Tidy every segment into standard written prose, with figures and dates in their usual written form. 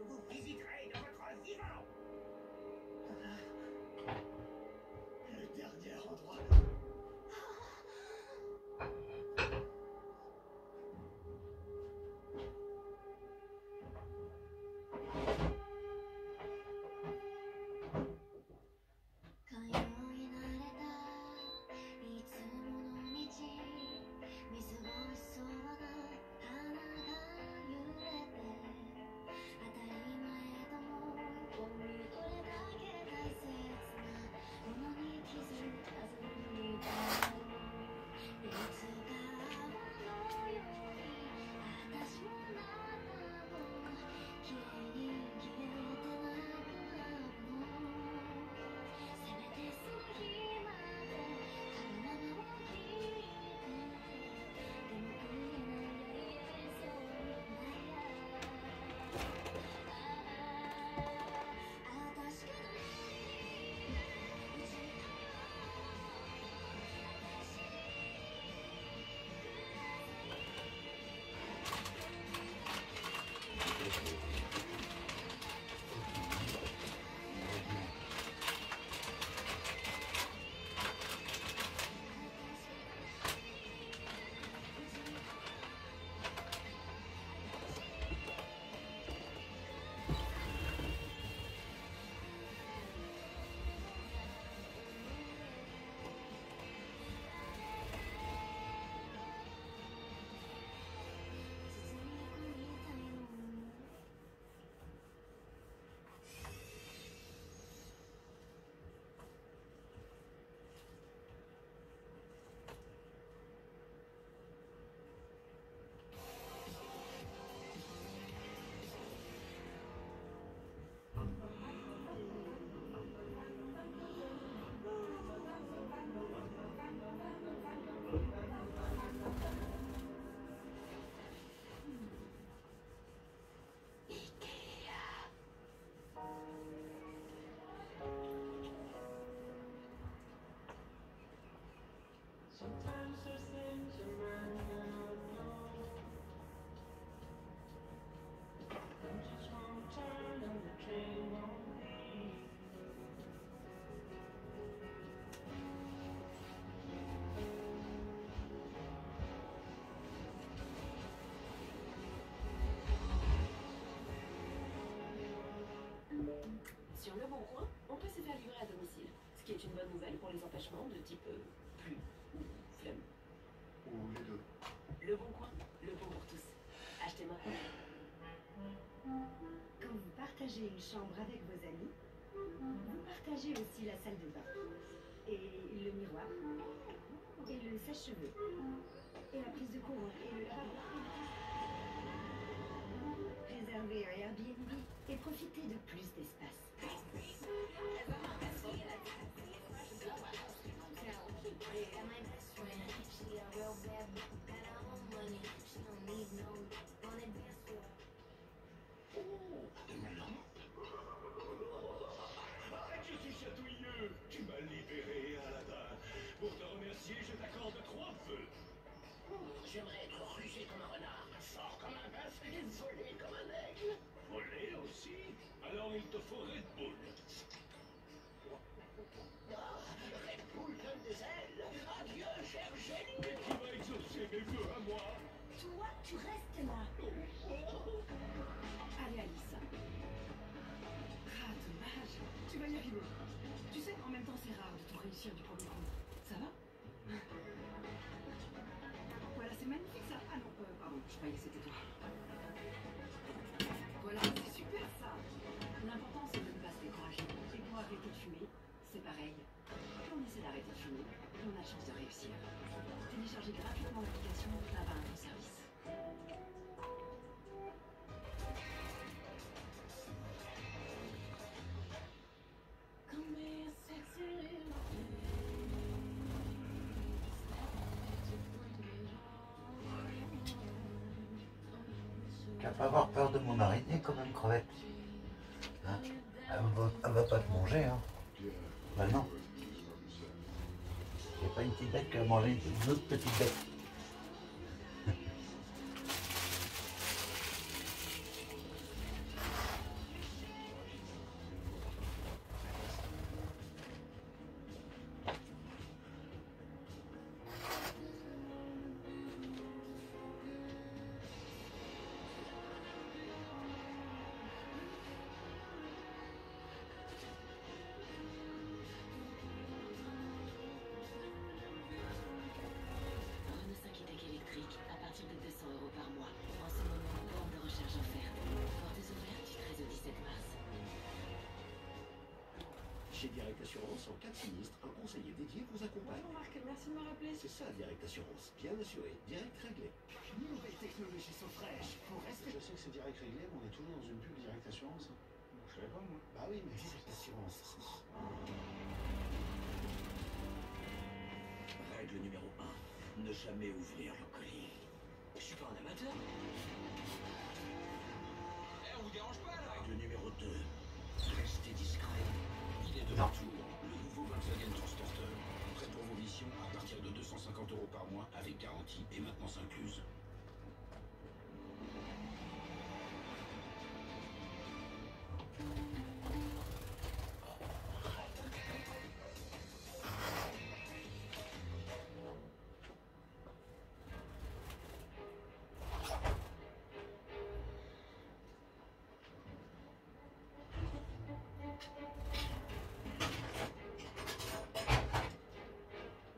que vous visiterez de votre vivant. Le dernier endroit. Sur Le Bon Coin, on peut se faire livrer à domicile, ce qui est une bonne nouvelle pour les empêchements de type pluie ou flemme. Ou les deux. Le Bon Coin, le bon pour tous. Achetez maintenant. Quand vous partagez une chambre avec vos amis, vous partagez aussi la salle de bain, et le miroir, et le sèche-cheveux, et la prise de courant, et le lavabo. Réservez un Airbnb et profitez de plus d'espace. Arrête, je suis chatouilleux. Tu m'as libéré, Aladdin. Pour te remercier, je t'accorde 3 feux. J'aimerais être rusé comme un renard, fort comme un bœuf et volé comme un aigle. Voler aussi? Alors il te faut Red Bull. Red Bull donne des ailes. Adieu, cher génie. Et qui va exaucer mes vœux à moi? Toi, tu restes là. Allez, Alice. Ah, dommage. Tu vas y arriver. Tu sais, en même temps, c'est rare de tout réussir du premier coup. Ça va? Voilà, c'est magnifique ça. Ah non, pardon, je croyais que c'était toi. Voilà, c'est super ça. L'important, c'est de ne pas se décourager. Et pour arrêter de fumer, c'est pareil. Plus on essaie d'arrêter de fumer, plus on a de chance de réussir. Téléchargez gratuitement l'application Tabac à ton service. Tu vas pas avoir peur de mon araignée quand même, crevette. Hein, elle va pas te manger, hein. Bah non. Il n'y a pas une petite bête qui va manger une autre petite bête. Chez Direct Assurance, en cas de sinistre, un conseiller dédié vous accompagne. Bonjour Marc, merci de me rappeler. C'est ça, Direct Assurance. Bien assuré, direct réglé. Nouvelles technologies sont fraîches. Pour rester. Je sais que c'est direct réglé, mais on est toujours dans une pub direct assurance. Je savais pas, moi. Bah oui, mais Direct Assurance. Règle numéro 1. Ne jamais ouvrir le colis. Je suis pas un amateur. On vous dérange pas là. Règle numéro 2. Restez discret. Il est de Non. retour. Le nouveau Volkswagen Transporter. Prêt pour vos missions à partir de 250 € par mois avec garantie et maintenance incluse.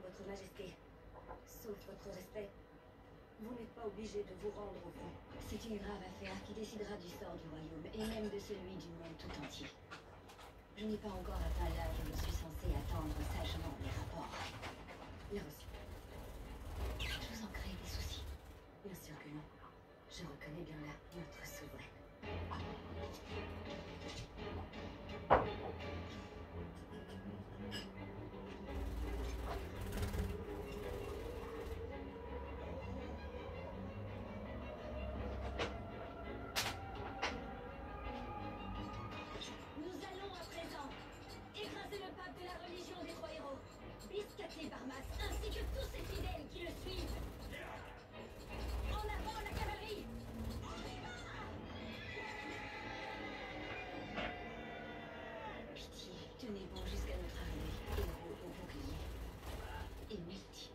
Votre Majesté, sauf votre respect, vous n'êtes pas obligé de vous rendre au front. C'est une grave affaire qui décidera du sort du royaume et même de celui du monde tout entier. Je n'ai pas encore atteint l'âge où je suis censé attendre sagement les rapports. Bien reçu. Je vous en crée des soucis. Bien sûr que non. Je reconnais bien là notre souveraine. Nous allons à présent écraser le pape de la religion des trois héros, Biscaté Barmas, ainsi que tous ses fidèles qui le suivent. En avant la cavalerie! Pitié, tenez bon jusqu'à notre arrivée. Héros au bouclier. Et Milty.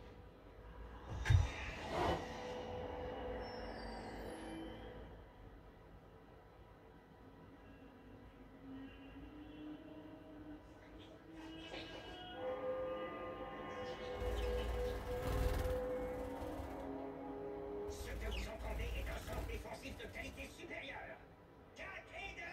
Ce que vous entendez est un sort défensif de qualité supérieure. Cathédrale!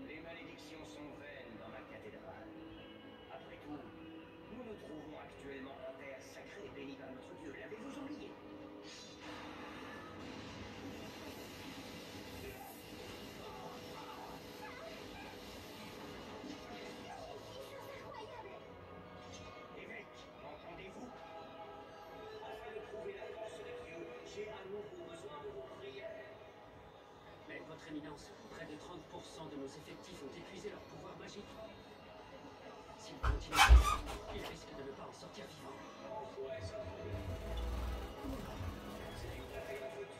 Les malédictions sont vaines dans la cathédrale. Après tout, nous nous trouvons actuellement en terre sacrée bénie par notre Dieu. L'avez-vous oublié? Évêque, m'entendez-vous? Afin de trouver la force de Dieu, j'ai à nouveau besoin de vos prières. Mais votre éminence, près de 30% de nos effectifs ont épuisé leur pouvoir magique. S'ils continuent, ils risquent de ne pas en sortir vivants. C'est tout à fait votre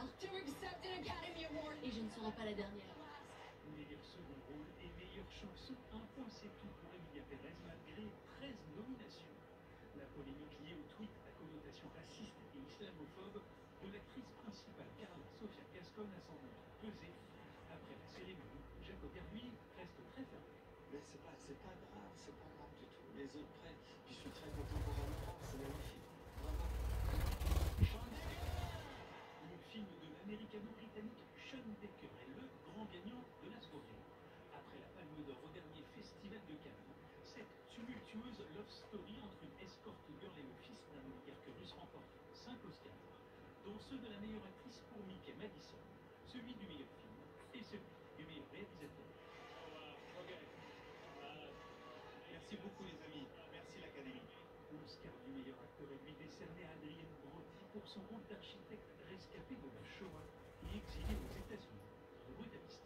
première. Et je ne serai pas la dernière. Meilleur second rôle et meilleure chanson, un point c'est tout pour Emilia Pérez malgré 13 nominations. La polémique liée au tweet à connotation raciste et islamophobe de l'actrice principale Carla Sofia Gascon a sans doute pesé. Après la cérémonie, Jacob lui reste très fermé. Mais c'est pas grave du tout. Les autres prêts, je suis très content pour Anna, c'est magnifique. Bravo. Le film de l'américano-britannique Sean Baker est le grand gagnant de la soirée. Après la Palme d'Or au dernier festival de Cannes, cette tumultueuse love story entre une escort girl et le fils d'un oligarque russe remporte 5 Oscars, dont ceux de la meilleure actrice pour Mickey Madison, celui du meilleur film et celui du meilleur réalisateur. Merci beaucoup les amis, merci l'Académie. L'Oscar du meilleur acteur est lui décerné à Adrien Brody pour son rôle d'architecte rescapé de la Shoah et exilé aux États-Unis, le brutaliste.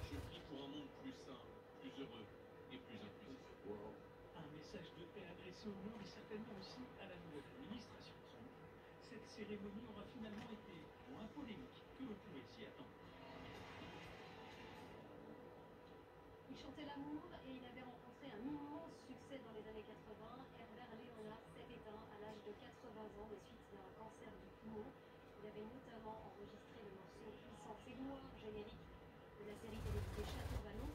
Je prie pour un monde plus sain, plus heureux et plus inclusif. Wow. Un message de paix adressé au monde et certainement aussi à la nouvelle administration Trump. Cette cérémonie aura finalement été moins polémique que l'on pouvait s'y attendre. Il chantait l'amour et il avait rencontré un immense succès dans les années 80. Herbert Léonard s'est éteint à l'âge de 80 ans des suites d'un cancer du poumon. Il avait notamment enregistré le morceau Puissance et gloire générique de la série télévisée Château Vallon,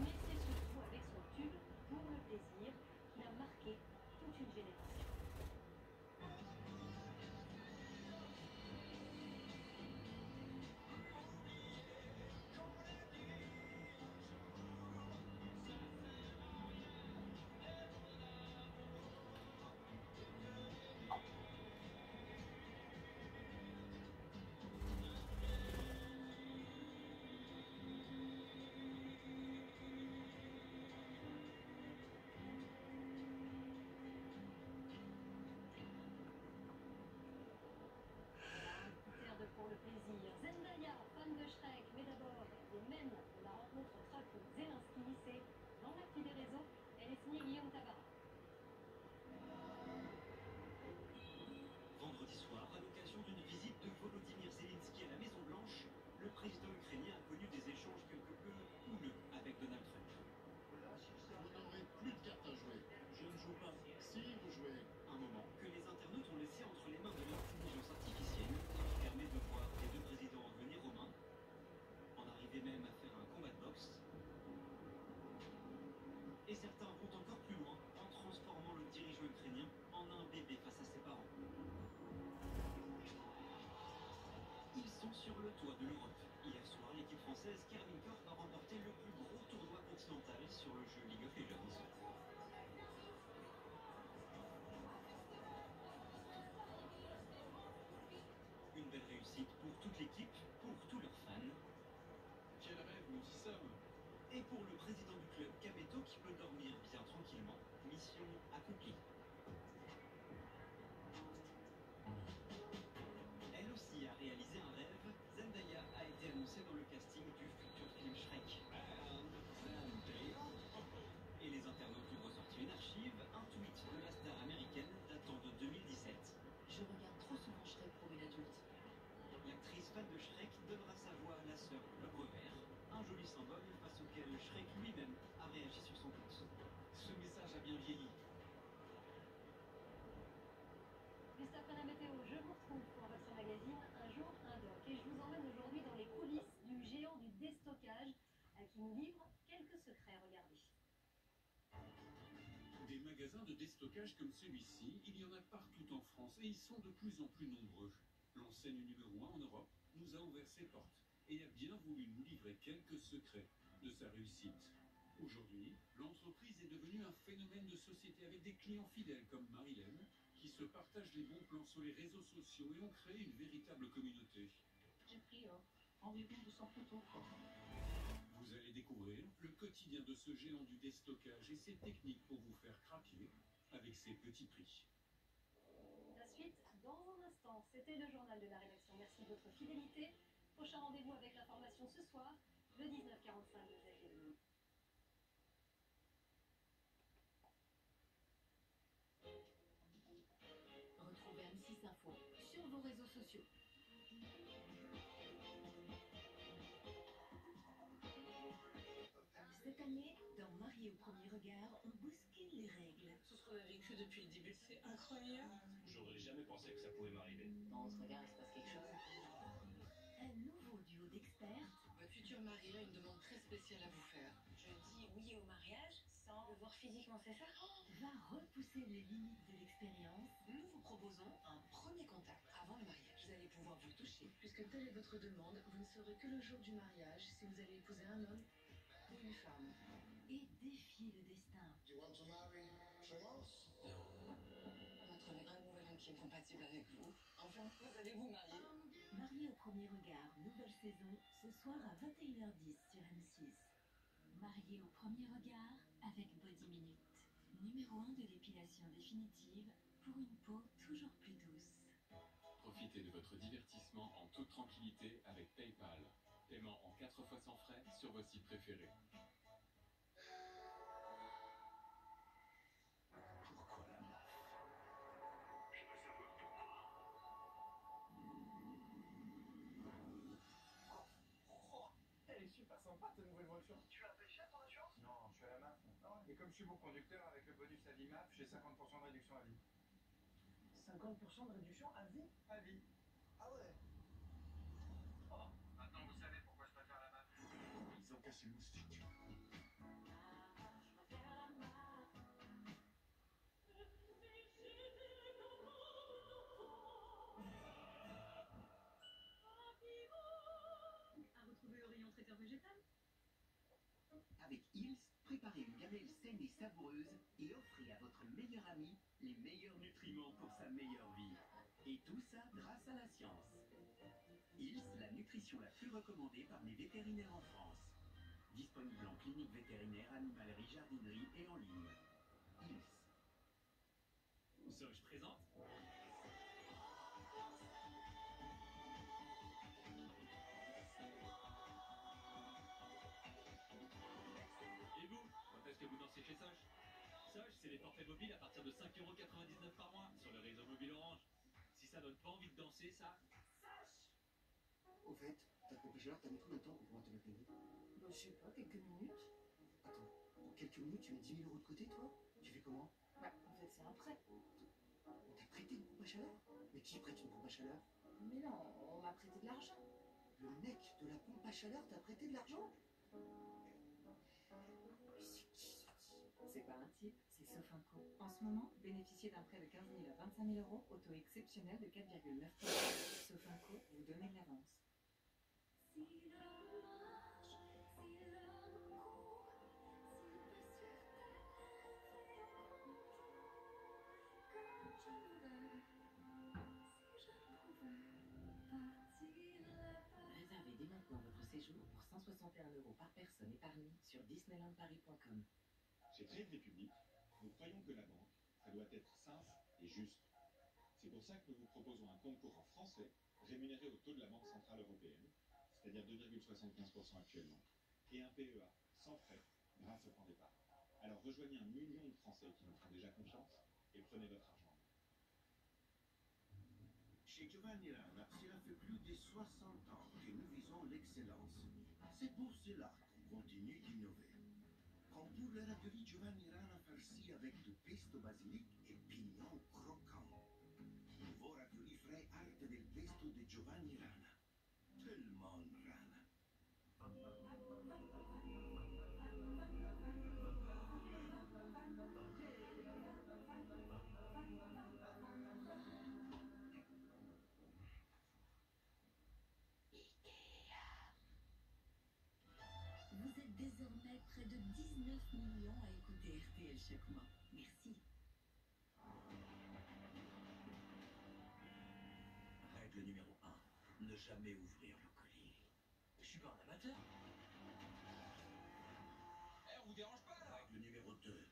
mais c'est surtout avec son tube Pour le plaisir qu'il a marqué toute une génération. Pour le plaisir. Zendaya, fan de Shrek, mais d'abord, les mêmes de la rencontre Trump-Zelensky, c'est dans l'actu des réseaux, elle est signée Guillaume Tabarra. Vendredi soir, à l'occasion d'une visite de Volodymyr Zelensky à la Maison-Blanche, le président ukrainien a connu des échanges quelque peu houleux avec Donald Trump. Vous n'aurez plus de cartes à jouer. Je ne joue pas. Si vous jouez. Un moment que les internautes ont laissé entre les mains de l'intelligence artificielle qui permet de voir les deux présidents venir aux mains, en arriver même à faire un combat de boxe. Et certains vont encore plus loin en transformant le dirigeant ukrainien en un bébé face à ses parents. Ils sont sur le toit de l'Europe. Hier soir, l'équipe française Carmine Corp a remporté le plus gros tournoi continental sur le jeu League of Legends. Une belle réussite pour toute l'équipe, pour tous leurs fans. Quel rêve nous y sommes. Et pour le président du club Kameto qui peut dormir bien tranquillement. Mission accomplie. Elle aussi a réalisé un rêve. Zendaya a été annoncée dans le casting du futur film Shrek. Et les internautes ont ressorti une archive, un tweet de la star américaine datant de 2017. Je regarde trop souvent Shrek pour une adulte. L'actrice fan de Shrek donnera sa voix à la sœur L'Ogre Vert, un joli symbole face auquel Shrek lui-même a réagi sur son compte. Ce message a bien vieilli. Juste après la météo, je vous retrouve pour votre magazine Un jour, un doc. Et je vous emmène aujourd'hui dans les coulisses du géant du déstockage qui nous livre quelques secrets. Regardez. Des magasins de déstockage comme celui-ci, il y en a partout en France et ils sont de plus en plus nombreux. L'enseigne numéro 1 en Europe nous a ouvert ses portes et a bien voulu nous livrer quelques secrets de sa réussite. Aujourd'hui, l'entreprise est devenue un phénomène de société avec des clients fidèles comme Marilène qui se partagent les bons plans sur les réseaux sociaux et ont créé une véritable communauté. J'ai pris environ 200 photos. Vous allez découvrir le quotidien de ce géant du déstockage et ses techniques pour vous faire craquer avec ses petits prix. La suite dans un instant. C'était le journal de la rédaction. Merci de votre fidélité. Prochain rendez-vous avec l'information ce soir, le 19h45 de ZFM. Retrouvez M6 Info sur vos réseaux sociaux. Cette année, dans Marié au premier regard, on bouscule les règles. Tout ce qu'on a vécu depuis le début, c'est incroyable. J'aurais jamais pensé que ça pouvait m'arriver. Dans notre regard, il se passe quelque chose. Un nouveau duo d'experts Votre futur mari a une demande très spéciale à vous faire. Je dis oui au mariage sans le voir physiquement, c'est ça? va repousser les limites de l'expérience. Nous vous proposons un premier contact avant le mariage. Vous allez pouvoir vous toucher. Puisque telle est votre demande, vous ne saurez que le jour du mariage si vous allez épouser un homme ou une femme. Et défier le destin. You want to marry Clémence? On a trouvé un nouvel homme qui est compatible avec vous. Enfin, vous allez vous marier. Marié au premier regard, nouvelle saison, ce soir à 21h10 sur M6. Marié au premier regard avec Body Minute. Numéro 1 de l'épilation définitive pour une peau toujours plus douce. Profitez de votre divertissement en toute tranquillité avec PayPal. Paiement en 4 fois sans frais sur vos sites préférés. Pourquoi la MAF? Je veux savoir pourquoi. Elle est super sympa ta nouvelle voiture. Tu l'as payé cher ton assurance? Non, je suis à la MAF. Et comme je suis beau conducteur avec le bonus à l'IMAP, j'ai 50% de réduction à vie. 50% de réduction à vie? À vie. Ah ouais. Oh, maintenant vous savez pourquoi je préfère la MAF. Ils ont cassé le moustique. À retrouver au rayon traiteur végétal. Avec Hills, préparez une gamelle saine et savoureuse et offrez à votre meilleur ami les meilleurs nutriments pour sa meilleure vie. Et tout ça grâce à la science. Hills, la nutrition la plus recommandée par les vétérinaires en France. Disponible en clinique vétérinaire, animalerie, jardinerie et en ligne. Hills. Soch présente. Et vous, quand est-ce que vous dansez chez Soch? Soch, c'est les forfaits mobiles à partir de 5,99 € par mois sur le réseau mobile Orange. Si ça donne pas envie de danser, ça... Au fait, ta pompe à chaleur, t'as mis combien de temps pour pouvoir te la payer? Bah, je sais pas, quelques minutes. Attends, en quelques minutes, tu mets 10 000 € de côté, toi? Tu fais comment? Bah, en fait, c'est un prêt. On t'a prêté une pompe à chaleur? Mais qui prête une pompe à chaleur? Mais non, on m'a prêté de l'argent. Le mec de la pompe à chaleur t'a prêté de l'argent? C'est pas un type, c'est Sofinco. En ce moment, bénéficiez d'un prêt de 15 000 à 25 000 €, au taux exceptionnel de 4,9%. Sofinco, vous donnez de l'avance. Réservez dès maintenant votre séjour pour 161 € par personne épargnée sur disneylandparis.com. Chez Trade République, nous croyons que la banque, ça doit être simple et juste. C'est pour ça que nous vous proposons un compte courant français rémunéré au taux de la Banque Centrale Européenne, c'est-à-dire 2,75% actuellement, et un PEA sans frais grâce au plan d'épargne. Alors rejoignez 1 million de Français qui nous font déjà confiance et prenez votre argent. Chez Giovanni Rana, cela fait plus de 60 ans que nous visons l'excellence. C'est pour cela qu'on continue d'innover. Comme pour le ravioli Giovanni Rana farci avec du pesto basilic et pignons croquants. Nouveau ravioli frais arte del pesto de Giovanni Rana. Tellement Rana. Vous êtes désormais près de 19 millions à écouter RTL chaque mois. Merci. Règle numéro 1. Ne jamais ouvrir le colis. Je suis pas un amateur. On vous dérange pas là? Règle numéro 2.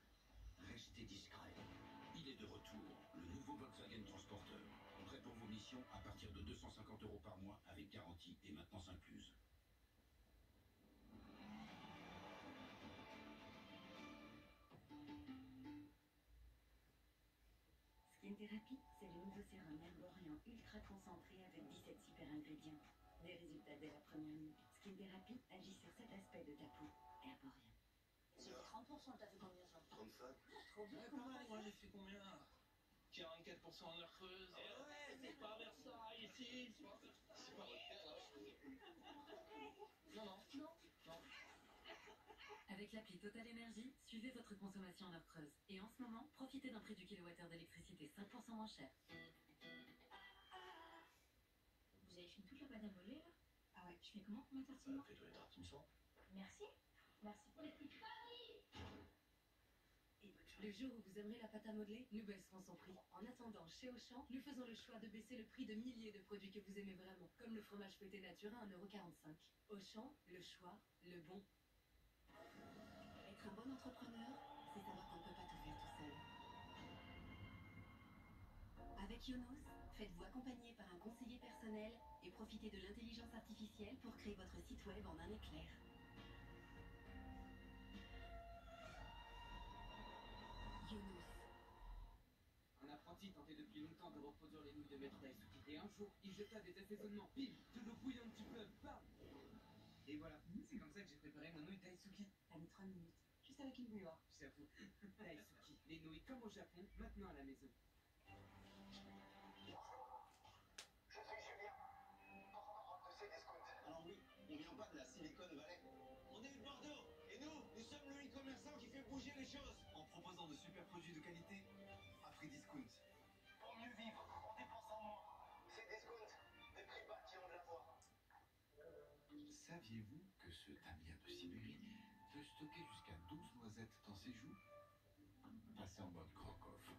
Restez discret. Il est de retour, le nouveau Volkswagen Transporter. Prêt pour vos missions à partir de 250 € par mois avec garantie et maintenance incluse. Ce qui Skin Therapy, c'est le nouveau sérum Herborian ultra concentré avec 17 super ingrédients. Des résultats dès la première nuit. Skin Therapy agit sur cet aspect de ta peau. Herborian. J'ai fait 30%, t'as fait combien ça 35. Trop bien. Pareil, moi j'ai fait combien 44% en heure creuse. Ouais, c'est pas Versailles ici. C'est pas votre père là, je faisais plus. Non. Avec l'appli Total Énergie, suivez votre consommation en heure creuse. Et en ce moment, profitez d'un prix du kilowattheure d'électricité 5% moins cher. Vous avez fini toute la pâte à modeler là? Ah ouais, je fais comment pour ma tartine? Fais-toi une tartine sans. Merci. Merci pour les petites familles. Le jour où vous aimerez la pâte à modeler, nous baisserons son prix. En attendant, chez Auchan, nous faisons le choix de baisser le prix de milliers de produits que vous aimez vraiment, comme le fromage fouetté nature à 1,45 €. Auchan, le choix, le bon. Être un bon entrepreneur, c'est savoir qu'on ne peut pas tout faire tout seul. Avec Yonos, faites-vous accompagner par un conseiller personnel et profitez de l'intelligence artificielle pour créer votre site web en un éclair. Yonos. Un apprenti tentait depuis longtemps de reproduire les nouilles de maître Daisuke et un jour, il jeta des assaisonnements, bim, de l'eau bouillante du fleuve, bam. Et voilà, c'est comme ça que j'ai préparé ma nouille Daisuke. T'as mis 3 minutes, juste avec une bouilloire. J'avoue, Daisuke, les nouilles comme au Japon, maintenant à la maison. Je suis Julien, porte-parole de Cdiscount. Alors oui, on vient pas de la Silicon Valley. On est de Bordeaux, et nous sommes le e-commerçant qui fait bouger les choses. En proposant de super produits de qualité à prix discount. Pour mieux vivre, en dépensant moins. Cdiscount, des prix bas qui ont de la voix. Saviez-vous que ce Damien de Sibérie peut stocker jusqu'à 12 noisettes dans ses joues? Passez en mode croque-off,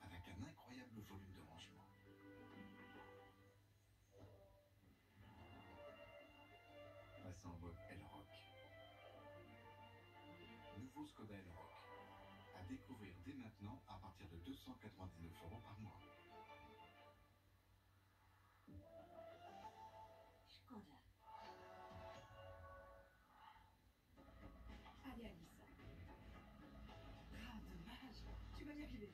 avec un incroyable volume de rangement. Passez en mode L-Rock. Nouveau Skoda L-Rock. À découvrir dès maintenant à partir de 299 € par mois. Skoda. Allez, Alice. Ah, dommage. Tu vas y arriver.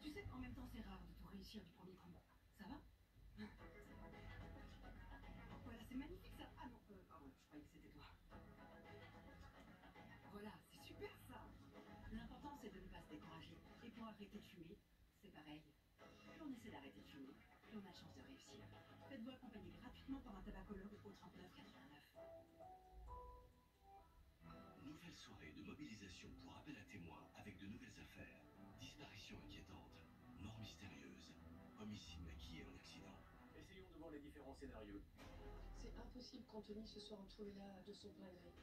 Tu sais, en même temps, c'est rare de tout réussir du premier coup. Ça va? Voilà, c'est magnifique ça. Ah non, pardon, je croyais que c'était toi. Voilà, c'est super ça. L'important, c'est de ne pas se décourager. Et pour arrêter de fumer, c'est pareil. Plus on essaie d'arrêter de fumer, plus on a de chance de réussir. Faites-vous accompagner gratuitement par un tabacologue au 39,89. Nouvelle soirée de mobilisation pour appel à témoins avec de nouvelles affaires. Disparition inquiétante, mort mystérieuse, homicide maquillé en accident. Essayons de voir les différents scénarios. C'est impossible qu'Anthony se soit retrouvé là de son plein gré.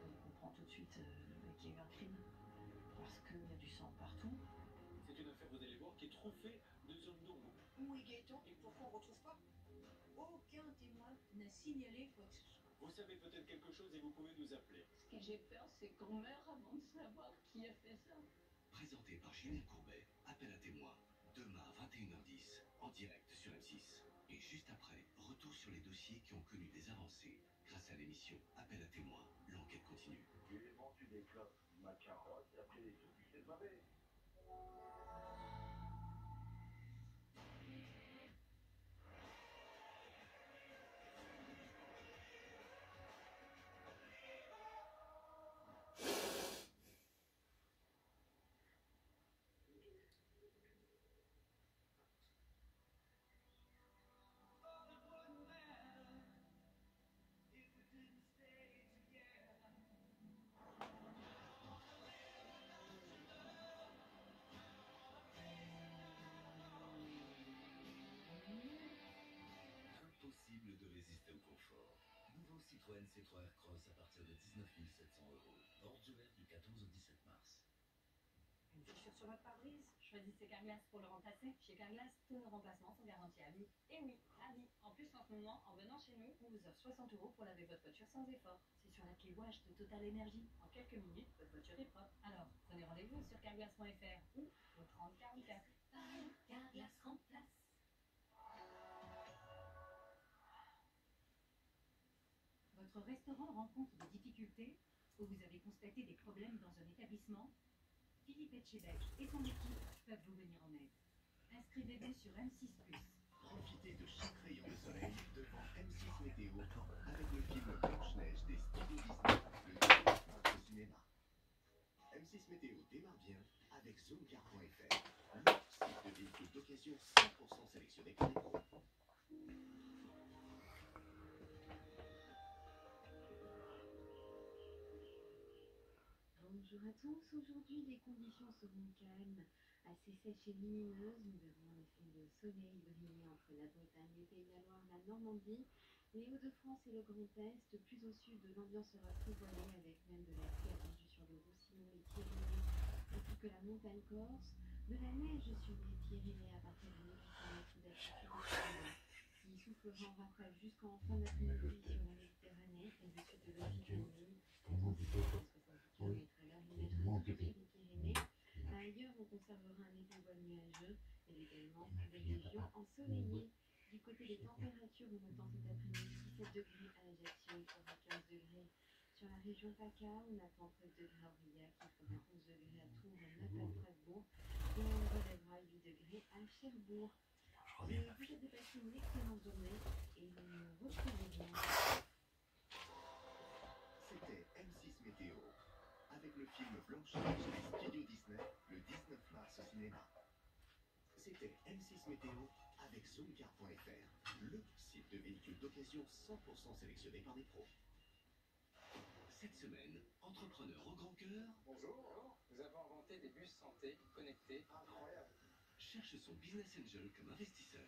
On comprend tout de suite qu'il y a eu un crime. Parce qu'il y a du sang partout. C'est une affaire, vous allez voir, qui est trop faite de zones d'ombre. Où est Gaëtan et pourquoi on ne retrouve pas? Aucun témoin n'a signalé quoi que ce soit. Vous savez peut-être quelque chose et vous pouvez nous appeler. Ce que j'ai peur, c'est qu'on meurt avant de savoir qui a fait ça. Présenté par Julien Courbet, appel à témoins, demain à 21h10, en direct sur M6. Et juste après, retour sur les dossiers qui ont connu des avancées grâce à l'émission Appel à témoins, l'enquête continue. J'ai vendu des clopes, ma carotte, et après les trucs, c'est pas vrai. Impossible de résister au confort. Nouveau Citroën C3 Aircross à partir de 19 700 €. Portes ouvertes du 14 au 17 mars. Une fissure sur votre pare-brise? Choisissez Carglass pour le remplacer. Chez Carglass, tous nos remplacements sont garantis à vie. Et oui, à vie. En plus, en ce moment, en venant chez nous, on vous offre 60 € pour laver votre voiture sans effort. C'est sur l'appli Wash de Total Énergie. En quelques minutes, votre voiture est propre. Alors, prenez rendez-vous sur carglass.fr ou au 3044. Carglass remplace. Votre restaurant rencontre des difficultés ou vous avez constaté des problèmes dans un établissement? Philippe Etchebec et son équipe peuvent vous venir en aide. Inscrivez-vous sur M6+. Profitez de chaque rayon de soleil devant M6 Météo avec le film Blanche-Neige des studios Disney, le 19 mars au cinéma. M6 Météo démarre bien avec zoomcar.fr, le site de véhicules d'occasion 100% sélectionné par les pros. Bonjour à tous, aujourd'hui les conditions seront calmes, assez sèches et lumineuses. Nous verrons en effet le soleil briller entre la Bretagne, les Pays de la Loire, la Normandie, les Hauts-de-France et le Grand Est. Plus au sud, l'ambiance sera plus voilée avec même de la pluie attendue sur le Roussillon, les Pyrénées, ainsi que la montagne corse. De la neige sur les Pyrénées à partir de 1800 mètres d'altitude qui soufflera en rafale jusqu'en fin d'après-midi sur la Méditerranée et le sud de l'Occitanie. Ailleurs, on conservera un été voile nuageux et également des régions ensoleillées. Du côté des températures, on attend cet après-midi 17 degrés à Ajaccio, il fera 15 degrés. Sur la région PACA, on attend 13 degrés à Aurillac, il fera 11 degrés à Tours, 9 à Strasbourg et on relèvera 8 degrés à Cherbourg. Et vous avez passé une excellente journée et nous nous retrouverons. C'était M6 Météo avec le film Blanche-Neige des studios Disney le 19 mars au cinéma. C'était M6 Météo avec zoomcar.fr, le site de véhicules d'occasion 100% sélectionné par les pros. Cette semaine, entrepreneur au grand cœur. Bonjour, nous avons inventé des bus santé connectés. Incroyable. Cherche son business angel comme investisseur.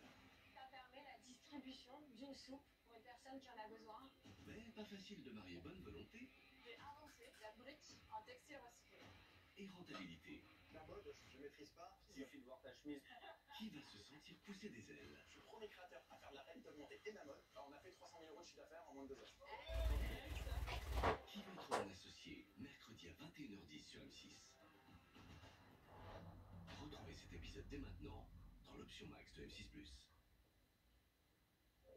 Ça permet la distribution d'une soupe pour une personne qui en a besoin. Mais pas facile de marier bonne volonté J'ai inventé la brique en textile recyclé. et rentabilité. La mode, je maîtrise pas. Il suffit de voir ta chemise. Qui va se sentir pousser des ailes? Je suis le premier créateur à faire de la réalité augmentée et de la mode. Alors, on a fait 300 000 € de chiffre d'affaires en moins de 2 heures. Qui va être mon associé mercredi à 21h10 sur M6? Retrouvez cet épisode dès maintenant dans l'option Max de M6+.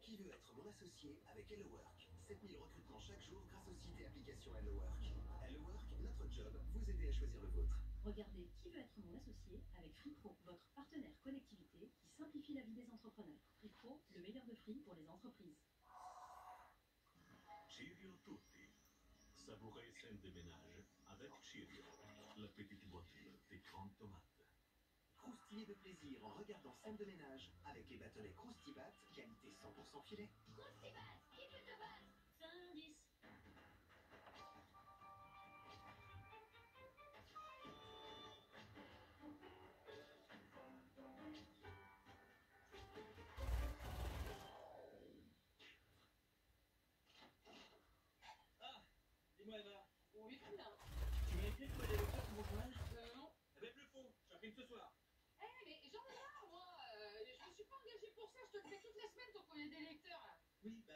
Qui veut être mon associé avec Hello Work? 7000 recrutements chaque jour grâce au site et application Hello Work. Hello Work, notre job, vous aider à choisir le vôtre. Regardez Qui veut être mon associé avec FreePro, votre partenaire connectivité qui simplifie la vie des entrepreneurs. FreePro, le meilleur de Free pour les entreprises. Cheerio tutti. Savourez scène de ménage avec Cheerio, la petite boîte bleue des grandes tomates. Croustillez de plaisir en regardant Scène de ménage avec les bâtonnets Croustibat, qualité 100% filet. Croustibat, qui veut te battre? Fin 10. Dis-moi, Eva, Oui, très bien. tu m'as écrit pour les lecteurs pour mon journal? Non. Avec le fond, j'imprime ce soir. Eh, mais j'en ai marre, moi. Je me suis pas engagée pour ça. Je te le fais toutes les semaines, ton courrier des lecteurs, là. Oui, bah,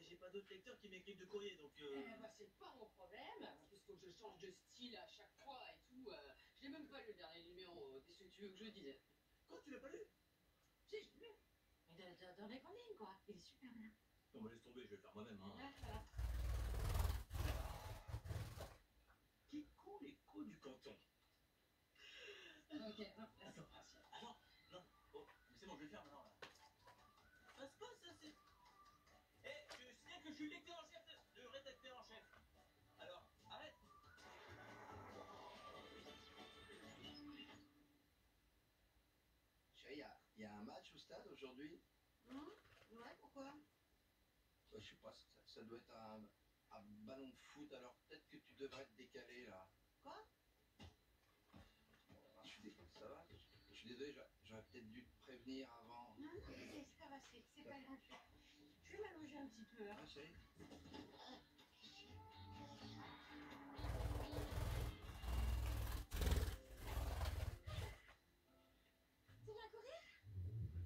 j'ai pas d'autres lecteurs qui m'écrivent de courrier, donc Eh bah, c'est pas mon problème. En plus, faut que je change de style à chaque fois et tout. Je l'ai même pas lu le dernier numéro. Qu'est-ce que tu veux que je dise? Quoi, tu l'as pas lu? Si, je l'ai lu. Mais dans les grandes lignes, quoi. Il est super bien. Non, mais laisse tomber, je vais le faire moi-même, hein. Là, voilà. Kikou l'écho du canton. Ok, non, là, Attends, attends, non, oh, mais c'est bon, je vais le faire maintenant, là. Ça se passe, ça, c'est... Eh, je signale que je suis lecteur en chef, le rédacteur en chef. Alors, arrête. Chérie, il y a un match au stade aujourd'hui? Ouais, pourquoi? Je sais pas, ça doit être un ballon de foot, alors peut-être que tu devrais te décaler là. Quoi? Je suis désolé, ça va? Je suis désolé, j'aurais peut-être dû te prévenir avant. Non, ça va, c'est pas grave. Je vais m'allonger un petit peu, hein. Ah, chérie? Tu viens courir?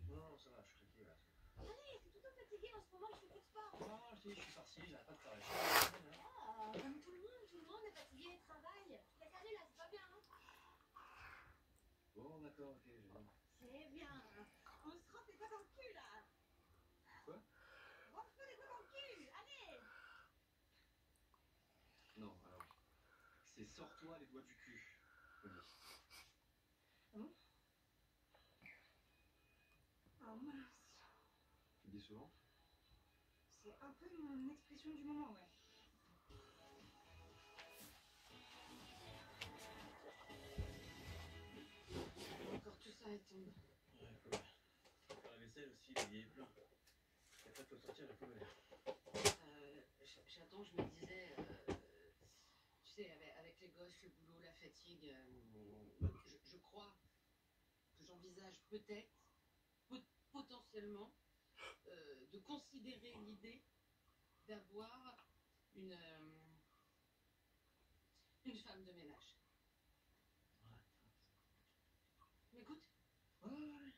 Non, ça va, je suis claqué là. Allez, t'es tout le temps fatigué en ce moment, je fais plus de sport. Non, je suis farci, j'arrête pas de travailler. Ah, comme tout le monde est fatigué et travaille. Laisse aller là, c'est pas bien, hein. Bon, d'accord, ok, je vais. C'est bien. On se rend les doigts dans le cul, là. Quoi? Rentre-toi les doigts dans le cul, allez. Non, alors. C'est sors-toi les doigts du cul. Oui. Ah bon? souvent? C'est un peu mon expression du moment, ouais. Encore tout ça, elle tombe. Ouais, faut bien. Faire la vaisselle aussi, il y est plein. Et après, faut sortir la poubelle. J'attends, je me disais, tu sais, avec les gosses, le boulot, la fatigue, je crois que j'envisage peut-être, potentiellement, de considérer l'idée d'avoir une femme de ménage. M'écoutes? Ouais, ouais.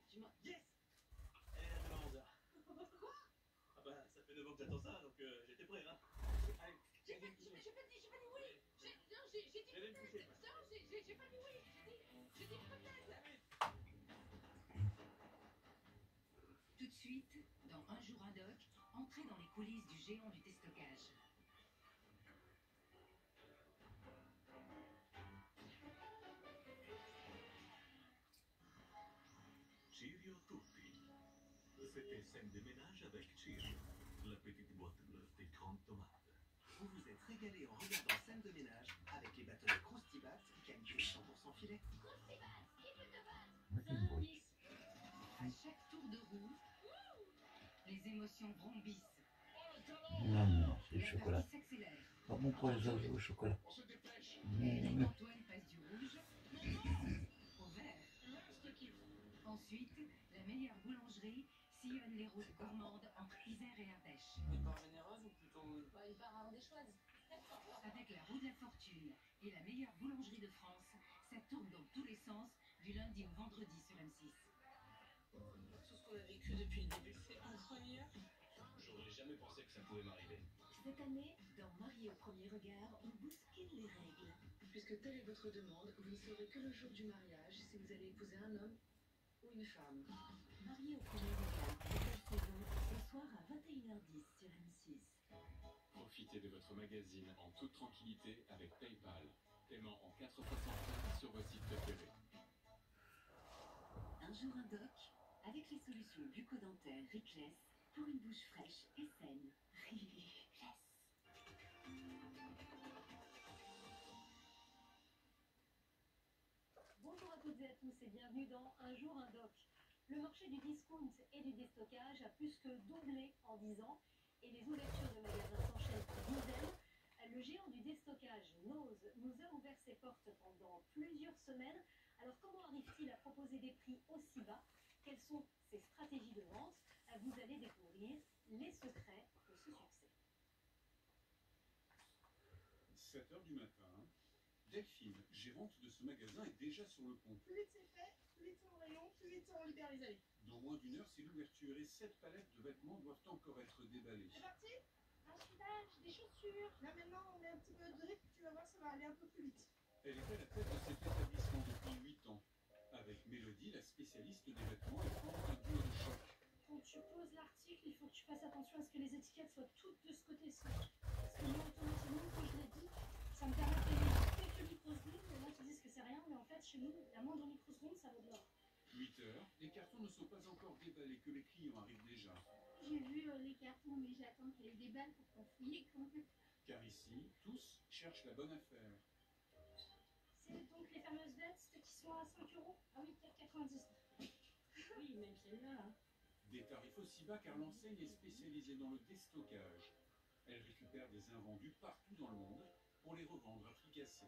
Tu m'as... Yes! Elle est arrivée à 11h. Quoi? Ah bah, ça fait 9 ans que j'attends ça, donc j'étais prêt, hein. Allez, J'ai pas dit oui. J'ai dit peut-être. Non, j'ai pas dit oui. J'ai dit peut-être. Tout de suite, dans Un jour un doc, entrez dans les coulisses du géant du déstockage. Cheerio tutti. C'était scène de ménage avec Cheerio, la petite boîte bleue des grandes tomates. Vous vous êtes régalé en regardant Scène de ménage avec les bâtonnets Croustibat qualité 100% filet. Croustibat, qui peut te battre? Nothing but. À chaque tour de roue, les émotions vrombissent. Non, c'est le La chocolat. partie s'accélère. Pas bon pour les oiseaux au chocolat. Antoine passe du rouge au vert. Ensuite, la meilleure boulangerie sillonne les routes gourmandes entre Isère et Ardèche. Une part généreuse ou plutôt... Une part ardéchoise. Avec la roue de la fortune et la meilleure boulangerie de France, ça tourne dans tous les sens du lundi au vendredi sur M6. Tout ce qu'on a vécu depuis le début, c'est incroyable. J'aurais jamais pensé que ça pouvait m'arriver. Cette année, dans Marié au premier regard, on bouscule les règles. Puisque telle est votre demande, vous ne saurez que le jour du mariage si vous allez épouser un homme ou une femme. Marié au premier regard, nouvelle saison, ce soir à 21h10 sur M6. Profitez de votre magazine en toute tranquillité avec PayPal. Paiement en 4 fois sans frais sur vos sites préférés. Un jour un doc, avec les solutions bucco-dentaires Rickless pour une bouche fraîche et saine. Rickless. Bonjour à toutes et à tous et bienvenue dans Un jour un doc. Le marché du discount et du déstockage a plus que doublé en 10 ans et les ouvertures de magasins s'enchaînent par dizaines. Le géant du déstockage, Nose, nous a ouvert ses portes pendant plusieurs semaines. Alors comment arrive-t-il à proposer des prix aussi bas? Quelles sont ses stratégies de vente? Vous allez découvrir les secrets de ce succès. 7h du matin, Delphine, gérante de ce magasin, est déjà sur le pont. Plus vite c'est fait, plus vite c'est en rayon, plus vite on libère les allées. Dans moins d'une heure, c'est l'ouverture et 7 palettes de vêtements doivent encore être déballées. C'est parti? Un soudage, des chaussures. Là maintenant on met un petit peu de drip, tu vas voir ça va aller un peu plus vite. Elle est à la tête de cet établissement depuis 8 ans. Avec Mélodie, la spécialiste des vêtements, elle prend un duo de choc. Quand tu poses l'article, il faut que tu fasses attention à ce que les étiquettes soient toutes de ce côté-ci. Parce que moi, automatiquement, quand je l'ai dit, ça me permet de payer quelques microsecondes. Il y en a qui disent que c'est rien, mais en fait, chez nous, la moindre microseconde, ça vaut de l'or. 8 heures, les cartons ne sont pas encore déballés, que les clients arrivent déjà. J'ai vu les cartons, mais j'attends qu'ils les déballent pour qu'on fouille quand même. Car ici, tous cherchent la bonne affaire. C'est donc les fameuses vestes qui sont à 5 €. Ah oui, 4,99. Oui, même celle-là. Hein. Des tarifs aussi bas car l'enseigne est spécialisée dans le déstockage. Elle récupère des invendus partout dans le monde pour les revendre à prix cassé.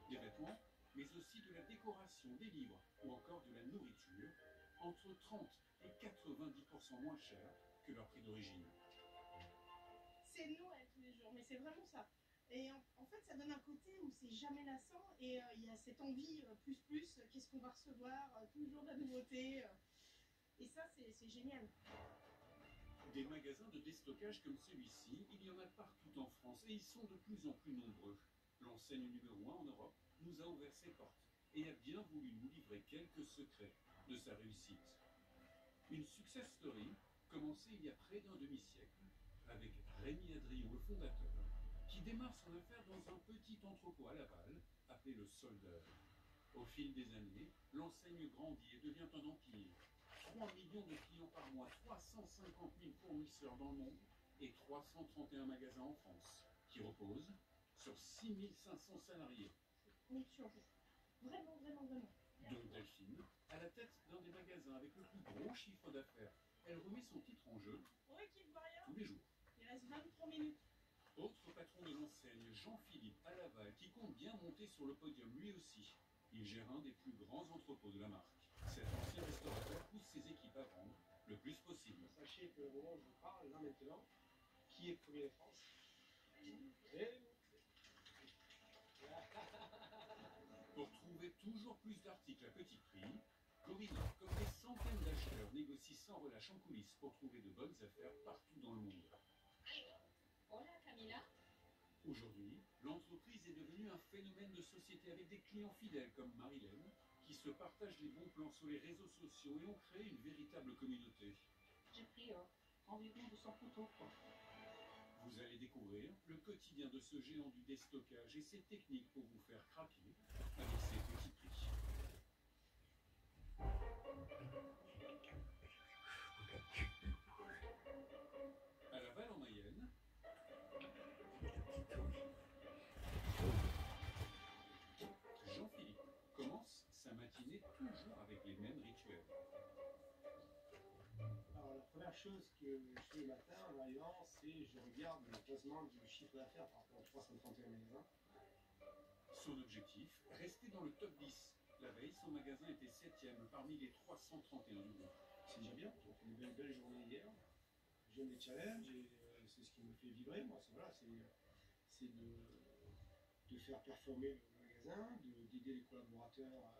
Des vêtements, mais aussi de la décoration, des livres ou encore de la nourriture, entre 30 et 90% moins cher que leur prix d'origine. C'est Noël tous les jours, mais c'est vraiment ça. Et en fait, ça donne un côté où c'est jamais lassant et il y a cette envie plus, qu'est-ce qu'on va recevoir, toujours de la nouveauté. Et ça, c'est génial. Des magasins de déstockage comme celui-ci, il y en a partout en France et ils sont de plus en plus nombreux. L'enseigne numéro 1 en Europe nous a ouvert ses portes et a bien voulu nous livrer quelques secrets de sa réussite. Une success story commencée il y a près d'un demi-siècle avec Rémi Adrian, le fondateur, qui démarre son affaire dans un petit entrepôt à Laval appelé le Soldeur. Au fil des années, l'enseigne grandit et devient un empire. 3 millions de clients par mois, 350 000 fournisseurs dans le monde et 331 magasins en France, qui reposent sur 6 500 salariés. On surjoue. Vraiment, vraiment, vraiment. Donc Delphine, à la tête d'un des magasins avec le plus gros chiffre d'affaires, elle remet son titre en jeu Ouais, qui voit rien. tous les jours. Il reste 23 minutes. Autre patron de l'enseigne, Jean-Philippe à Laval, qui compte bien monter sur le podium lui aussi. Il gère un des plus grands entrepôts de la marque. Cet ancien restaurateur pousse ses équipes à vendre le plus possible. Sachez qu'au moment où je vous parle, là maintenant, qui est premier de France? C'est Pour trouver toujours plus d'articles à petit prix, Corinor, comme des centaines d'acheteurs, négocie sans relâche en coulisses pour trouver de bonnes affaires partout dans le monde. Hola Camila. Aujourd'hui, l'entreprise est devenue un phénomène de société avec des clients fidèles comme Marilène, qui se partagent les bons plans sur les réseaux sociaux et ont créé une véritable communauté. J'ai pris environ 200 photos. Vous allez découvrir le quotidien de ce géant du déstockage et ses techniques pour vous faire craquer avec ses petits prix. À Laval en Mayenne, Jean-Philippe commence sa matinée toujours avec les mêmes rituels. Alors, la première chose que je fais le matin en arrivant, c'est je regarde le classement du chiffre d'affaires par rapport aux 331 magasins. Son objectif, rester dans le top 10. La veille, son magasin était 7e parmi les 331 du groupe. C'est déjà bien, on fait une belle journée hier. J'aime les challenges et c'est ce qui me fait vibrer. Moi, c'est de faire performer le magasin, d'aider les collaborateurs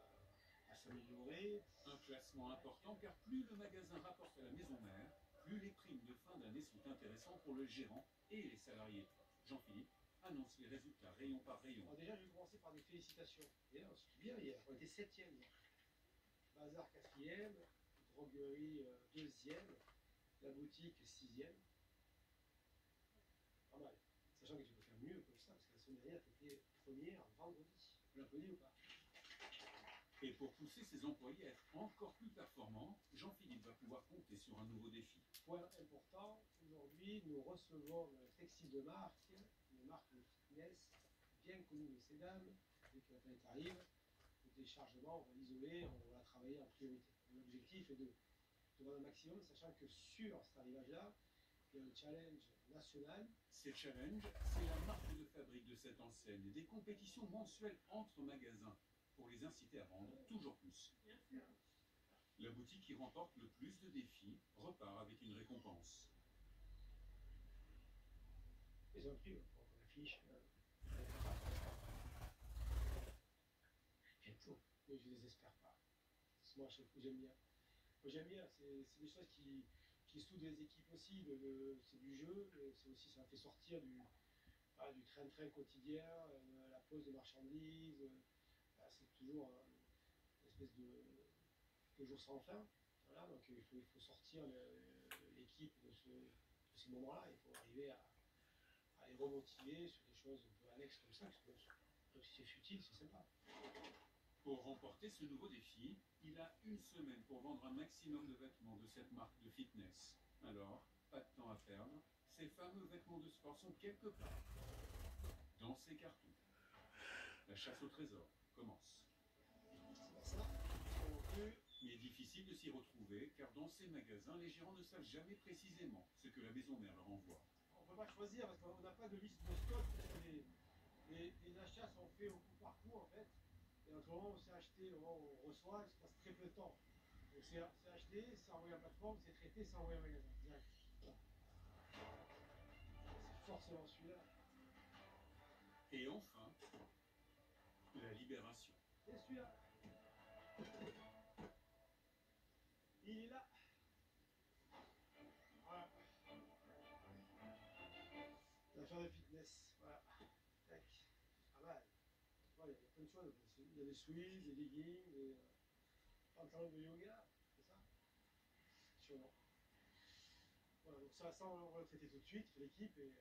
à s'améliorer. Un classement important car plus le magasin rapporte à la maison mère, plus les primes de fin d'année sont intéressantes pour le gérant et les salariés. Jean-Philippe annonce les résultats rayon par rayon. Alors déjà, je vais commencer par des félicitations. Et on se fait bien hier, on était 7e. Bazar 4e, droguerie 2e, la boutique 6e. Pas mal. Sachant que tu peux faire mieux que ça, parce que la semaine dernière, tu étais première vendredi. Vous l'applaudissez ou pas? Et pour pousser ses employés à être encore plus performants, Jean-Philippe va pouvoir compter sur un nouveau défi. Point important, aujourd'hui, nous recevons le textile de marque, une marque de fitness bien connue de ces dames. Dès que la planète arrive, le déchargement, on va l'isoler, on va travailler en priorité. L'objectif est de vendre un maximum, sachant que sur cet arrivage-là, il y a un challenge national. Ces challenges, c'est la marque de fabrique de cette enseigne, des compétitions mensuelles entre magasins pour les inciter à vendre toujours plus. La boutique qui remporte le plus de défis repart avec une récompense. Ils ont pris pour qu'on affiche. Bientôt. Mais je ne les espère pas. Moi, à chaque fois, j'aime bien. Moi, j'aime bien. C'est des choses qui soudent les équipes aussi. C'est du jeu. C'est aussi, ça fait sortir du train-train quotidien, la pose de marchandises. C'est toujours une espèce de jour sans fin. Voilà, donc il faut sortir l'équipe de ces moments-là. Il faut arriver à les remotiver sur des choses un peu annexes comme ça, parce que même si c'est futile, c'est sympa. Pour remporter ce nouveau défi, il a une semaine pour vendre un maximum de vêtements de cette marque de fitness. Alors, pas de temps à perdre, ces fameux vêtements de sport sont quelque part dans ces cartons. La chasse au trésor commence. Mais difficile de s'y retrouver, car dans ces magasins, les gérants ne savent jamais précisément ce que la maison mère leur envoie. On ne peut pas choisir parce qu'on n'a pas de liste de stock, parce que les achats sont faits au coup par coup en fait. Et entre le moment où c'est acheté et le moment où on reçoit, il se passe très peu de temps. Donc c'est acheté, c'est envoyé à la plateforme, c'est traité, c'est envoyé au magasin. Direct. Voilà. C'est forcément celui-là. Et enfin, la libération. C'est celui-là. Il est là. Voilà. L'affaire de fitness. Voilà. Tac. Pas mal. Il y a plein de choses. Il y a des sweats, des leggings, des pantalons de yoga. C'est ça? Sûrement. Voilà, donc ça on va le traiter tout de suite, l'équipe, et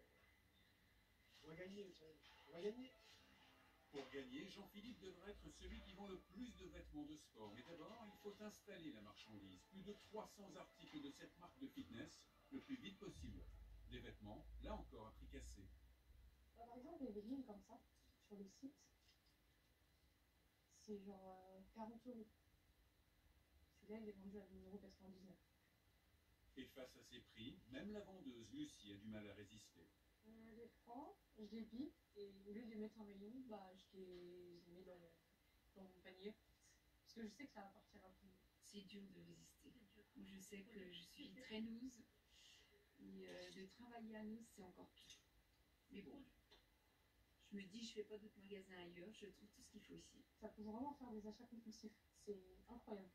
on va gagner le challenge. On va gagner. Pour gagner, Jean-Philippe devrait être celui qui vend le plus de vêtements de sport. Mais d'abord, il faut installer la marchandise. Plus de 300 articles de cette marque de fitness, le plus vite possible. Des vêtements, là encore, à prix cassé. Par exemple, les leggings comme ça, sur le site, c'est genre 40 euros. Celui-là, il est vendu à 2,99 €. Et face à ces prix, même la vendeuse Lucie a du mal à résister. Je les prends, je les bille, et au lieu de les mettre en rayon, bah, je les mets dans mon panier. Parce que je sais que ça va partir rapidement. C'est dur de résister. Je sais que je suis traîneuse et de travailler à nous, c'est encore pire. Mais bon, je me dis, je fais pas d'autres magasins ailleurs, je trouve tout ce qu'il faut ici. Ça peut vraiment faire des achats compulsifs, c'est incroyable.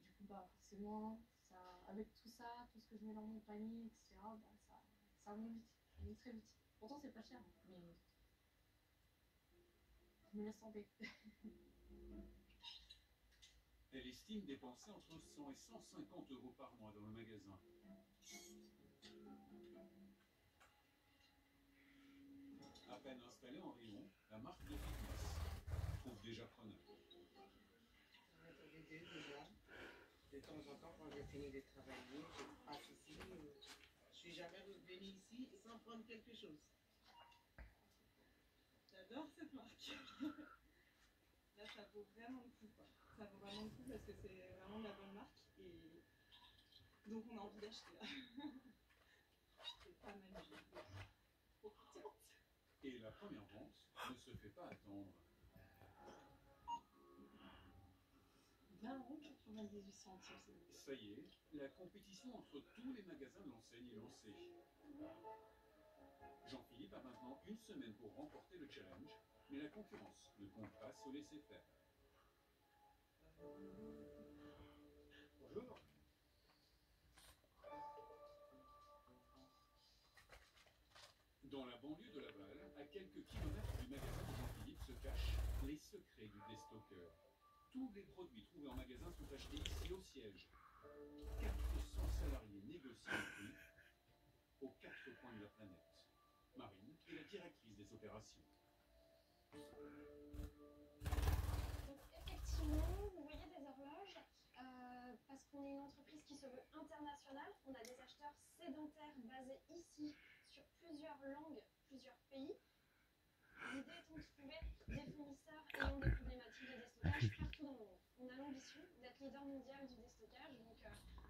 Du coup, bah, forcément, ça, avec tout ça, tout ce que je mets dans mon panier, etc., bah, ça monte vite, ça monte très vite. Pourtant, c'est pas cher, mais je me laisse tenter. Elle estime dépenser entre 100 et 150 euros par mois dans le magasin. À peine installée en rayon, la marque de fitness trouve déjà preneur. J'en ai trouvé deux déjà. De temps en temps, quand j'ai fini de travailler, je passe ici. Je suis jamais revenue ici sans prendre quelque chose. J'adore cette marque. Là, ça vaut vraiment le coup, quoi. Ça vaut vraiment le coup parce que c'est vraiment de la bonne marque et donc on a envie d'acheter là. C'est pas mal du tout. Trop contente. Et la première vente ne se fait pas attendre. 20,98 €. Ça y est, la compétition entre tous les magasins de l'enseigne est lancée. Jean-Philippe a maintenant une semaine pour remporter le challenge, mais la concurrence ne compte pas se laisser faire. Bonjour. Dans la banlieue de Laval, à quelques kilomètres du magasin de Jean-Philippe se cachent les secrets du déstockeur. Tous les produits trouvés en magasin sont achetés ici au siège. 400 salariés négocient le prix aux quatre coins de la planète. Marine est la directrice des opérations. Donc effectivement, vous voyez des horloges, parce qu'on est une entreprise qui se veut internationale, on a des acheteurs sédentaires basés ici sur plusieurs langues, plusieurs pays. L'idée étant de trouver des fournisseurs ayant des problématiques de déstockage partout dans le monde. On a l'ambition d'être leader mondial du déstockage, donc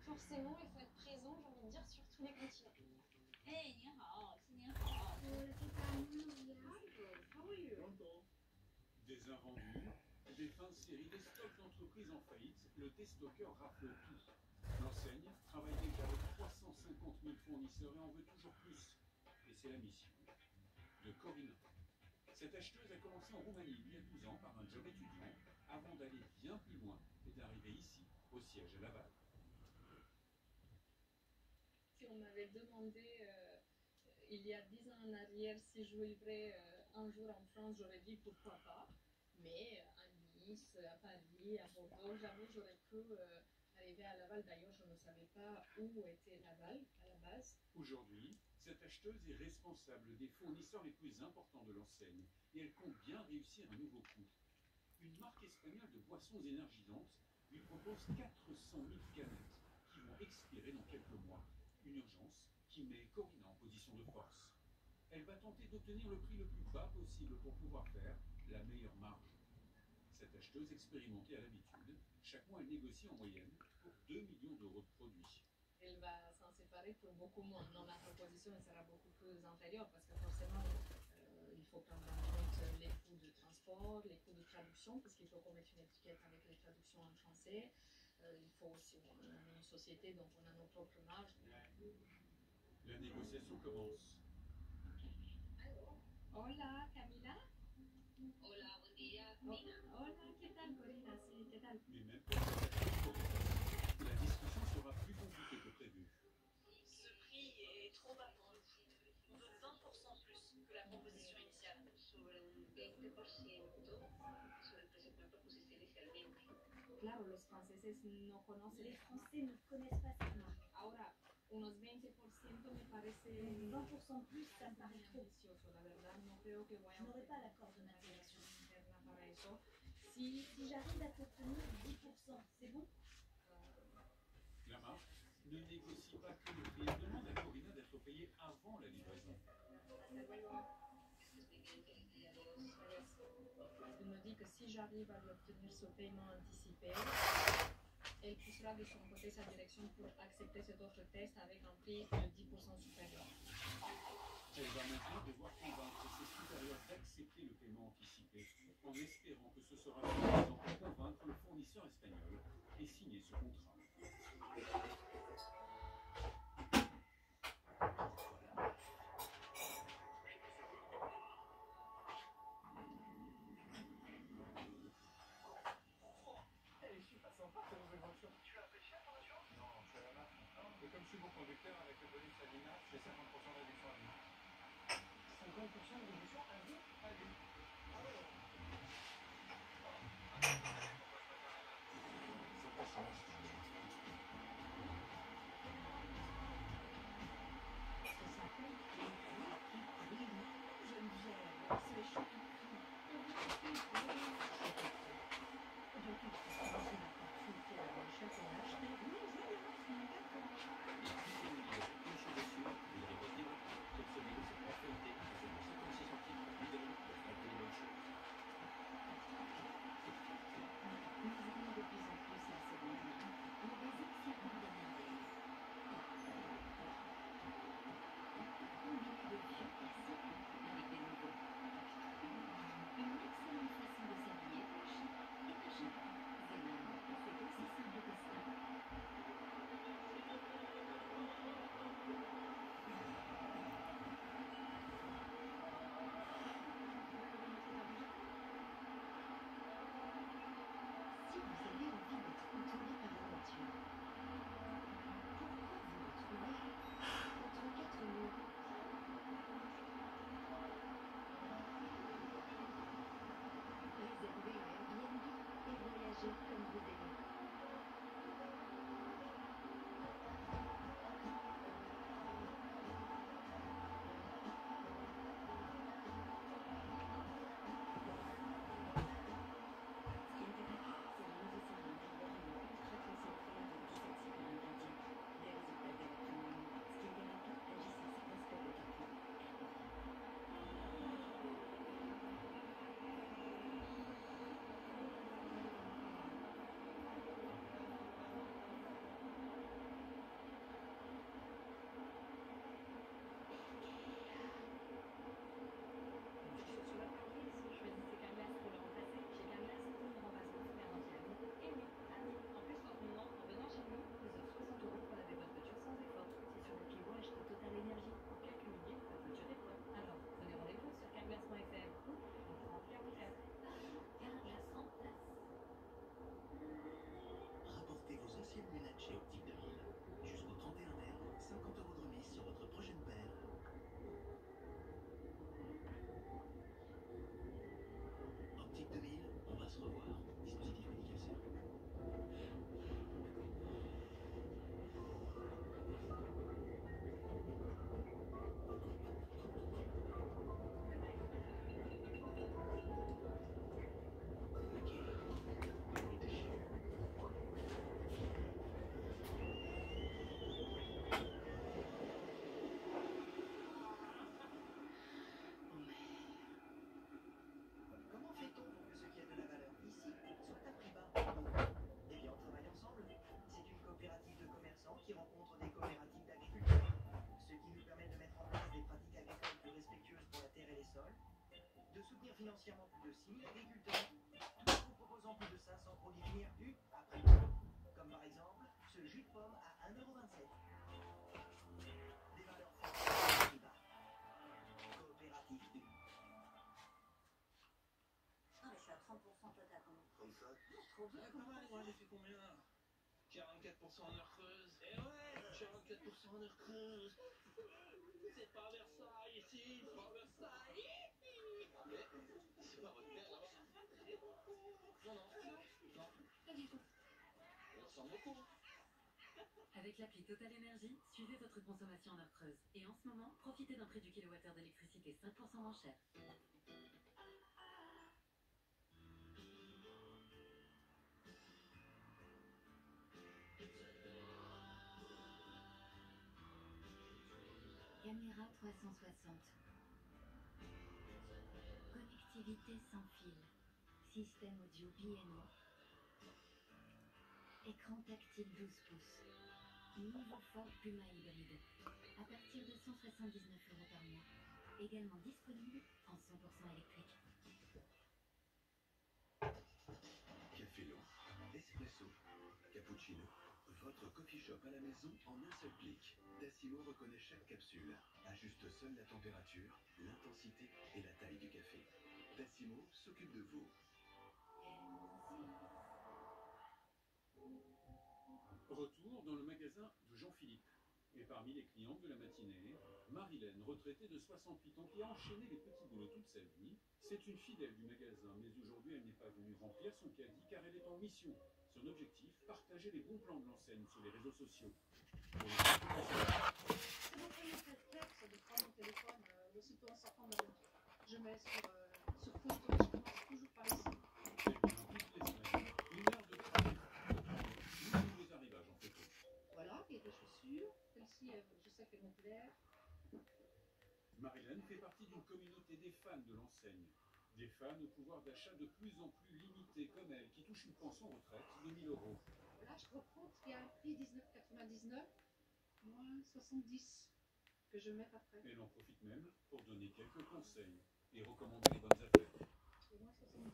forcément il faut être présent, j'ai envie de dire, sur tous les continents. Hey, 你好，新年好。Des invendus, des fins de série, des stocks d'entreprises en faillite, le déstockeur rafle tout. L'enseigne travaille déjà avec 350 000 fournisseurs et en veut toujours plus. Et c'est la mission de Corinna. Cette acheteuse a commencé en Roumanie il y a 12 ans par un job étudiant, avant d'aller bien plus loin et d'arriver ici, au siège à Laval. Si on m'avait demandé il y a 10 ans en arrière si je vivrais un jour en France, j'aurais dit pourquoi pas. Mais à Nice, à Paris, à Bordeaux, jamais j'aurais pu arriver à Laval. D'ailleurs, je ne savais pas où était Laval à la base. Aujourd'hui, cette acheteuse est responsable des fournisseurs les plus importants de l'enseigne et elle compte bien réussir un nouveau coup. Une marque espagnole de boissons énergisantes lui propose 400 000 canettes qui vont expirer dans quelques mois. Une urgence qui met Corinna en position de force. Elle va tenter d'obtenir le prix le plus bas possible pour pouvoir faire la meilleure marge. Cette acheteuse expérimentée à l'habitude, chaque mois elle négocie en moyenne pour 2 millions d'euros de produits. Elle va s'en séparer pour beaucoup moins. Non, la proposition sera beaucoup plus inférieure parce que forcément, il faut prendre en compte les coûts de transport, les coûts de traduction, parce qu'il faut qu'on mette une étiquette avec les traductions en français. Il faut aussi, on est une société, donc on a nos propres marges. La négociation commence. Hola, Camila. Hola, buen día, Corina. Hola, ¿qué tal, Corina? Sí, ¿qué tal? Mais même pour cette acheteuse, la discussion sera plus compliquée que prévu. Ce prix est trop bas pour nous. On veut 20% plus que la proposition initiale. Sobre un 20% sobre el precio que me propusiste inicialmente. Claro, los franceses no conocen. Les Français ne connaissent pas cette marque. Ahora, unos 20% me parece... 20% plus, ça me paraît trop. Ambicioso, la verdad, no creo que voy a... Je n'aurai pas l'accord de ma direction. Si j'arrive à t'obtenir 10%, c'est bon? La marque ne négocie pas que le prix. Elle demande à Corina d'être payée avant la livraison. Elle me dit que si j'arrive à lui obtenir ce paiement anticipé, elle poussera de son côté sa direction pour accepter cette offre test avec un prix de 10% supérieur. Elle va maintenant devoir convaincre ses supérieurs d'accepter le paiement anticipé, en espérant que ce sera suffisant pour convaincre le fournisseur espagnol et signer ce contrat. Je suis pas sympa ta nouvelle voiture. Tu l'as appréciée ta voiture? Non, je suis à la marque. Et comme je suis bon conducteur, avec le bonus à l'IMAP, j'ai 50% de réduction à vie. 50% de réduction à vie? À vie. Ah ouais. C'est pas ça. Ça s'appelle les Happy Cream. Geneviève, c'est le shopping cream. Donc, il faut commencer la partie qui est dans le chocolat. Je t'ai dit, mais d'accord. Une chose est sûre, vous n'allez pas dire que celui-là c'est pas feuilleté, c'est pour 56 centimes par bidon, pour faire une bonne chose. Nous allons de plus en plus la seconde main, mais des excellents de merveille. Combiner de vieux classiques avec des nouveaux. Une excellente façon de s'habiller, chic et pas cher. Zénith, c'est aussi simple que ça. Si vous avez envie d'être entouré par la nature, pourquoi vous retrouver entre quatre murs? Réservez un Airbnb et voyagez comme vous aimez. C'est la nouvelle série d'Albert ultra concentrée de 17 secondes interdits. Des résultats de la première. Skin Therapy agissant sur l'aspect de ta peau. Sur la prise, choisissez Carglass pour le remplacer. Chez Carglass, tout le remplacement se garantit à vie. Et oui, à vie. En plus, en ce moment, en venant chez nous, vous offre 60 euros pour laver votre voiture sans effort. C'est sur le keyword acheter Total Énergie. En quelques minutes, votre voiture est prête. Alors, prenez rendez-vous sur carglass.fr ou on remplir vos classes. Carglass en place. Rapportez vos anciennes lunettes chez Optique 2000. Jusqu'au 31 mai, 50 euros de remise sur votre prochaine paire. Optique 2000, on va se revoir. Dispositif médical servi. Comment fait-on pour que ce qui a de la valeur ici soit à prix bas? Eh bien, on travaille ensemble. C'est une coopérative de commerçants qui rencontre des coopératives d'agriculteurs, ce qui nous permet de mettre en place des pratiques agricoles plus respectueuses pour la terre et les sols, de soutenir financièrement plus de 6 000 agriculteurs, tout en vous proposant plus de 500 produits finis à prix bas, comme par exemple ce jus de pomme à 1,27 €. Des valeurs fortes à prix bas. Coopérative U. Ah, mais je suis à 30% total quand même. 35. Trop bien. Pas mal, moi j'ai fait combien là? 44% en heure creuse. Eh ouais, 44% en heure creuse. C'est pas Versailles ici, c'est pas Versailles. Mais c'est pas votre père là-bas. Non, non. Pas du tout. On ressemble beaucoup. Avec l'appli Total Énergie, suivez votre consommation en heure creuse. Et en ce moment, profitez d'un prix du kilowattheure d'électricité 5% moins cher. Caméra 360. Connectivité sans fil. Système audio BNO. Écran tactile 12 pouces. Nouveau Ford Puma hybride. À partir de 179 € par mois. Également disponible en 100% électrique. Café long, espresso, cappuccino, votre coffee shop à la maison en un seul clic. Tassimo reconnaît chaque capsule, ajuste seule la température, l'intensité et la taille du café. Tassimo s'occupe de vous. Retour dans le magasin de Jean-Philippe. Et parmi les clientes de la matinée, Marilène, retraitée de 68 ans, qui a enchaîné les petits boulots toute sa vie. C'est une fidèle du magasin, mais aujourd'hui elle n'est pas venue remplir son caddie car elle est en mission. Son objectif, partager les bons plans de l'enseigne sur les réseaux sociaux. C'est mon premier réflexe de prendre mon téléphone aussitôt en sortant de la voiture. Je mets sur photo et je commence toujours par ici. Eh bien, toutes les semaines, 1 heure de travail. Nouveaux arrivages en photo. Voilà, il y a des chaussures. Celle-ci, je sais qu'elle me plaît. Marilène fait partie d'une communauté des fans de l'enseigne. Des fans au pouvoir d'achat de plus en plus limité comme elle, qui touche une pension retraite de 1 000 €. Là, je reprends ce qui a un prix 19,99 moins 70 que je mets après. Elle en profite même pour donner quelques conseils et recommander les bonnes affaires. Et moins 70.